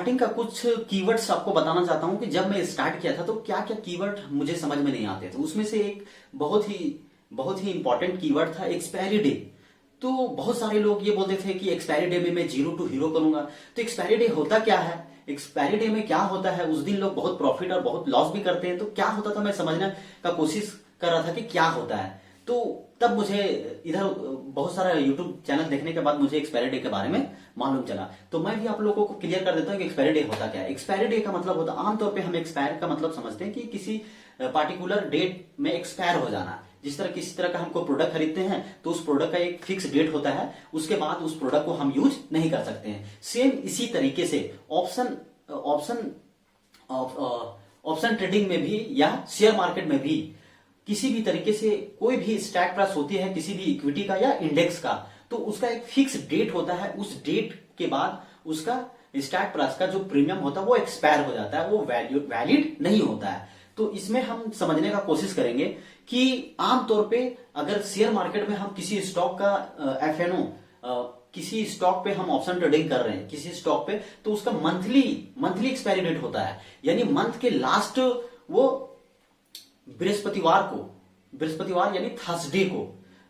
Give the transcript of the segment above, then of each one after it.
Starting का कुछ keywords आपको बताना चाहता हूं कि जब मैं स्टार्ट किया था तो क्या क्या कीवर्ड मुझे समझ में नहीं आते थे। उसमें से एक बहुत ही इंपॉर्टेंट कीवर्ड था एक्सपायरी डे। तो बहुत सारे लोग ये बोलते थे कि एक्सपायरी डे में मैं जीरो टू हीरो करूंगा। तो एक्सपायरी डे होता क्या है, एक्सपायरी डे में क्या होता है, उस दिन लोग बहुत प्रॉफिट और बहुत लॉस भी करते हैं। तो क्या होता था, मैं समझने का कोशिश कर रहा था कि क्या होता है। तो तब मुझे इधर बहुत सारा यूट्यूब चैनल देखने के बाद मुझे एक्सपायरी डे के बारे में मालूम चला। तो मैं भी आप लोगों को क्लियर कर देता हूँ कि एक्सपायरी डे होता क्या है। एक्सपायरी डे का मतलब होता है, आमतौर पे हम एक्सपायर का मतलब समझते हैं कि किसी पार्टिकुलर डेट में एक्सपायर हो जाना। जिस तरह किसी तरह का हमको प्रोडक्ट खरीदते हैं तो उस प्रोडक्ट का एक फिक्स डेट होता है, उसके बाद उस प्रोडक्ट को हम यूज नहीं कर सकते हैं। सेम इसी तरीके से ऑप्शन ऑप्शन ट्रेडिंग में भी या शेयर मार्केट में भी किसी भी तरीके से कोई भी स्टॉक प्राइस होती है किसी भी इक्विटी का या इंडेक्स का, तो उसका एक फिक्स डेट होता है। उस डेट के बाद उसका स्टॉक प्राइस का जो प्रीमियम होता है वो एक्सपायर हो जाता है, वो वैलिड नहीं होता है। तो इसमें हम समझने का कोशिश करेंगे कि आमतौर पे अगर शेयर मार्केट में हम किसी स्टॉक का एफएनओ किसी स्टॉक पे हम ऑप्शन ट्रेडिंग कर रहे हैं किसी स्टॉक पे, तो उसका मंथली एक्सपायरी डेट होता है। यानी मंथ के लास्ट वो बृहस्पतिवार यानी थर्सडे को,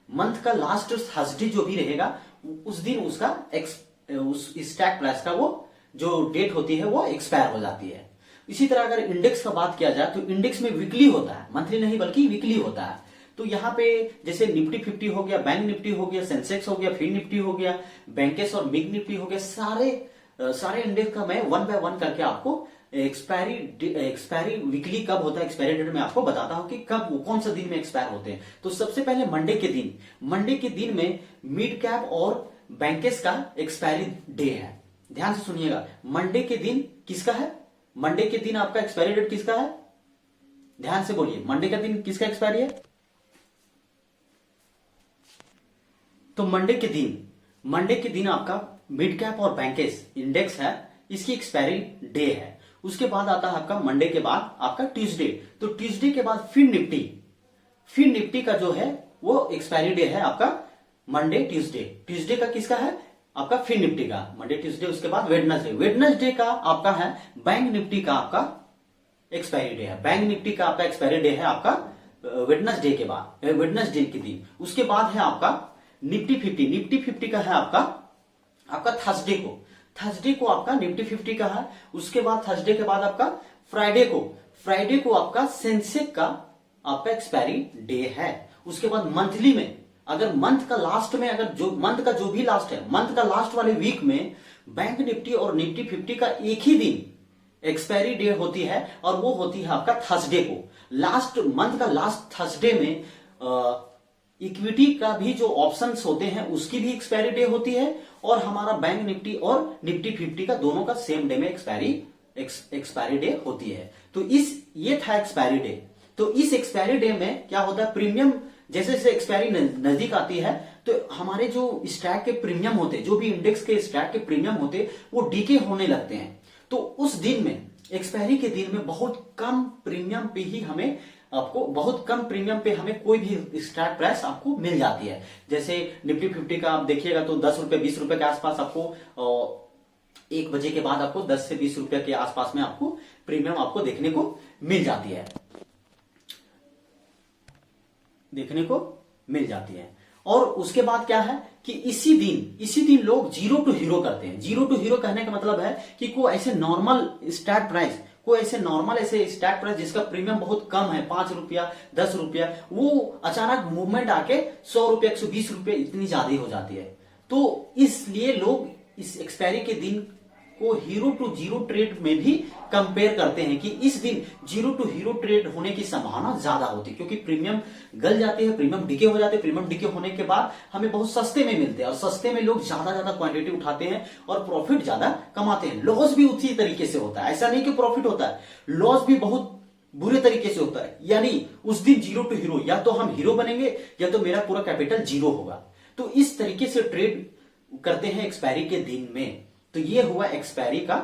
मंथ का लास्ट थर्सडे जो भी रहेगा उस दिन उसका उस स्टॉक प्राइस का वो जो डेट होती है वो एक्सपायर हो जाती है। इसी तरह अगर इंडेक्स का बात किया जाए तो इंडेक्स में वीकली होता है, मंथली नहीं बल्कि वीकली होता है। तो यहाँ पे जैसे निफ्टी 50 हो गया, बैंक निफ्टी हो गया, सेंसेक्स हो गया, फिन निफ्टी हो गया, बैंकेस और मिग निफ्टी हो गया, सारे इंडेक्स का मैं वन बाय वन करके आपको एक्सपायरी वीकली कब होता है एक्सपायरी डेट में आपको बताता हूं कि कब वो कौन सा दिन में एक्सपायर होते हैं। तो सबसे पहले मंडे के दिन में मिड कैप और बैंकेस का एक्सपायरी डे है। ध्यान से सुनिएगा, मंडे के दिन किसका है, मंडे के दिन आपका एक्सपायरी डेट किसका है, ध्यान से बोलिए, मंडे का दिन किसका एक्सपायरी है। तो मंडे के दिन आपका मिड कैप और बैंकेस इंडेक्स है, इसकी एक्सपायरी डे है। उसके बाद आता है आपका मंडे के बाद आपका ट्यूसडे। तो ट्यूसडे के बाद फिन निफ्टी का जो है वो एक्सपायरी डे है आपका मंडे ट्यूसडे का किसका है, आपका फिन निफ्टी का मंडे ट्यूसडे। उसके बाद वेडनेसडे का आपका है बैंक निफ्टी का आपका एक्सपायरी डे है। बैंक निफ्टी का आपका एक्सपायरी डे है आपका वेडनेसडे के दिन। उसके बाद है आपका निफ्टी 50 का है आपका थर्सडे को आपका निफ्टी 50 का है। उसके बाद थर्सडे के बाद आपका फ्राइडे को आपका सेंसेक्स का आपका एक्सपायरी डे है। उसके बाद मंथली में अगर मंथ का लास्ट में अगर जो मंथ का जो भी लास्ट है, मंथ का लास्ट वाले वीक में बैंक निफ्टी और निफ्टी 50 का एक ही दिन एक्सपायरी डे होती है और वो होती है आपका थर्सडे को। लास्ट मंथ का लास्ट थर्सडे में इक्विटी का भी जो ऑप्शंस होते हैं उसकी भी एक्सपायरी डे होती है और हमारा बैंक निफ्टी और निफ्टी 50 का दोनों का सेम डे में एक्सपायरी डे होती है। तो ये था एक्सपायरी डे। तो इस एक्सपायरी डे में क्या होता है, प्रीमियम जैसे जैसे एक्सपायरी नजदीक आती है तो हमारे जो स्टॉक के प्रीमियम होते, जो भी इंडेक्स के स्टॉक के प्रीमियम होते वो डीके होने लगते हैं। तो उस दिन में एक्सपायरी के दिन में बहुत कम प्रीमियम पे हमें कोई भी स्टॉक प्राइस आपको मिल जाती है। जैसे निफ्टी 50 का आप देखिएगा तो 10 रुपए 20 रुपए के आसपास आपको 1 बजे के बाद आपको 10 से 20 रुपए के आसपास में आपको प्रीमियम आपको देखने को मिल जाती है। और उसके बाद क्या है कि इसी दिन लोग जीरो टू हीरो करते हैं। जीरो टू हीरो कहने का मतलब है कि कोई ऐसे normal stock price stock price जिसका प्रीमियम बहुत कम है, 5 रुपया 10 रुपया, वो अचानक मूवमेंट आके 100 रुपया 120 रुपये इतनी ज्यादा हो जाती है। तो इसलिए लोग इस एक्सपायरी के दिन को हीरो टू जीरो ट्रेड में भी कंपेयर करते हैं कि इस दिन जीरो टू हीरो ट्रेड होने की संभावना ज्यादा होती है, क्योंकि प्रीमियम गल जाते हैं, प्रीमियम डिके हो जाते हैं। प्रीमियम डिके होने के बाद हमें बहुत सस्ते में मिलते हैं और सस्ते में लोग ज्यादा क्वांटिटी उठाते हैं और प्रॉफिट ज्यादा कमाते हैं। लॉस भी उसी तरीके से होता है, ऐसा नहीं कि प्रॉफिट होता है, लॉस भी बहुत बुरे तरीके से होता है। यानी उस दिन जीरो टू हीरो, या तो हम हीरो बनेंगे या तो मेरा पूरा कैपिटल जीरो होगा। तो इस तरीके से ट्रेड करते हैं एक्सपायरी के दिन में। तो ये हुआ एक्सपायरी का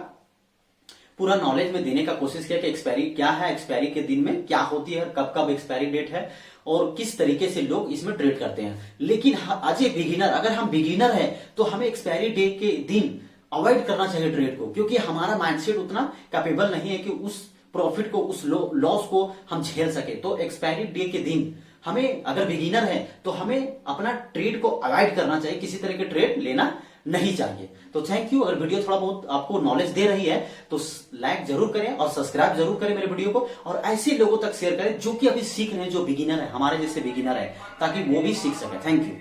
पूरा नॉलेज में देने का कोशिश किया कि एक्सपायरी क्या है, एक्सपायरी के दिन में क्या होती है, कब कब एक्सपायरी डेट है और किस तरीके से लोग इसमें ट्रेड करते हैं। लेकिन अगर हम बिगिनर है तो हमें एक्सपायरी डे के दिन अवॉइड करना चाहिए ट्रेड को, क्योंकि हमारा माइंडसेट उतना कैपेबल नहीं है कि उस प्रॉफिट को, उस लॉस को हम झेल सके। तो एक्सपायरी डे के दिन हमें, अगर बिगिनर है तो हमें अपना ट्रेड को अवॉइड करना चाहिए, किसी तरह के ट्रेड लेना नहीं चाहिए। तो थैंक यू। अगर वीडियो थोड़ा बहुत आपको नॉलेज दे रही है तो लाइक जरूर करें और सब्सक्राइब जरूर करें मेरे वीडियो को, और ऐसे लोगों तक शेयर करें जो कि अभी सीख रहे हैं, जो बिगिनर है, हमारे जैसे बिगिनर है, ताकि वो भी सीख सके। Thank you.